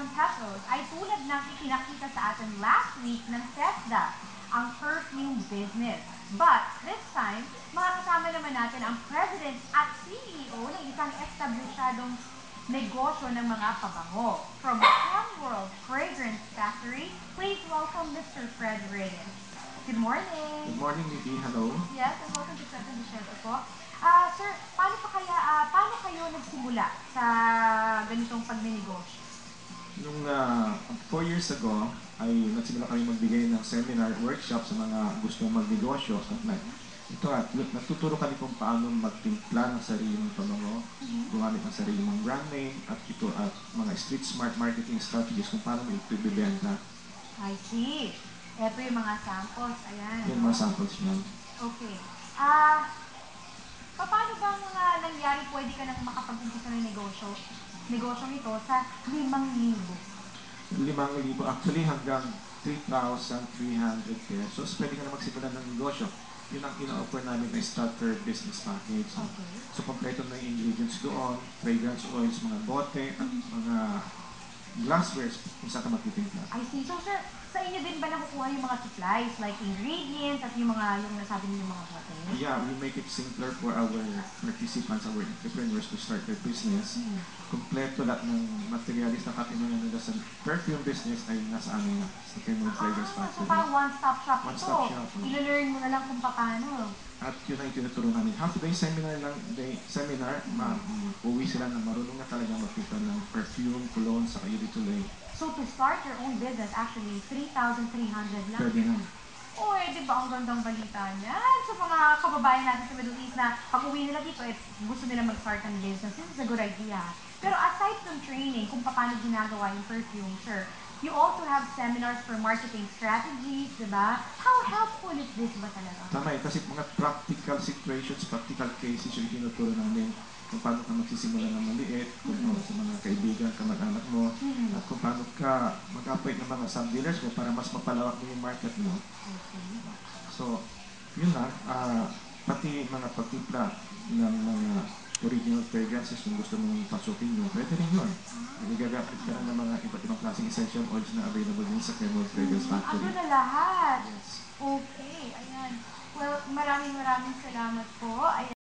pesos ay tulad ng ipinakita sa atin last week ng TESDA, ang perfume business. But this time, makakasama naman natin ang President at CEO ng isang establishadong negosyo ng mga pabango. From World Fragrance Factory, please welcome Mr. Fred Reyes. Good morning. Good morning, Libby. Hello. Yes, and welcome to Fred and Michelle po. Sir, paano kayo nagsimula sa ganitong pagnenegosyo? Nung 4 years ago, ay nagsimula kami magbigay ng seminar, workshop sa mga gustong magnegosyo. Ito at nagtuturo kami kung paano magtimpla ng sarili ng pabango, gumamit ng sarili ng brand name, at ito at mga street smart marketing strategies kung paano mo ipibibenta. I see. Ito yung mga samples. Ayan. Yan mga samples niyan. Okay. Paano ba mga nangyari pwede ka nang makapag-umpisa ng negosyo nito sa 5,000? 5,000 actually hanggang 3,300 pesos. Pwede ka na magsimula ng negosyo. Yun ang ina-offer namin na starter business package. Okay. So, kompleto na yung ingredients doon, fragrance oils, mga bote, at mga glasswares kung saan ka magtitimpla. I see. So, sir, sa inyo din ba nakukuha yung mga supplies like ingredients at yung nasabi niyo yung mga bote? Yeah, we make it simpler for our participants, our entrepreneurs to start their business. Kompleto lahat ng materialis na katinunan nila sa perfume business ay nasa amin na sa Kenwood Fragrance Factory. So parang one-stop shop ito. One-stop shop. I-learn mo na lang kung paano. At yun ang itinuturo namin. Half-day seminar lang, uwi sila na marunong na talaga magpita ng perfume, cologne, sa kayo-dituloy. So to start your own business, actually, 3,300 lang. Pwede na. Uy, di ba ang gandang balita niyan? Sa mga kababayan natin sa Middle East na pag-uwi nila dito, gusto nila mag-start ng business. This is a good idea. Pero aside from training, kung paano ginagawa yung perfume, sir, you also have seminars for marketing strategies, di ba? How helpful is this ba talaga? Tama kasi mga practical situations, practical cases yung tinuturo namin. Kung paano ka magsisimula ng maliit, kung sa mga kaibigan, kamag-anak mo, at kung paano ka mag-appoint ng mga sub-dealers mo para mas mapalawak mo yung market mo. Okay. So, yun na, pati mga pagtimpla ng mga original fragrances kung gusto mong pasukin nyo, pwede rin yun. Nagagamit ka na ng mga iba't ibang klaseng essential oils na available din sa Kenwood Fragrance Factory. Ano na lahat? Yes. Okay, ayan. Well, maraming salamat po. Ayan.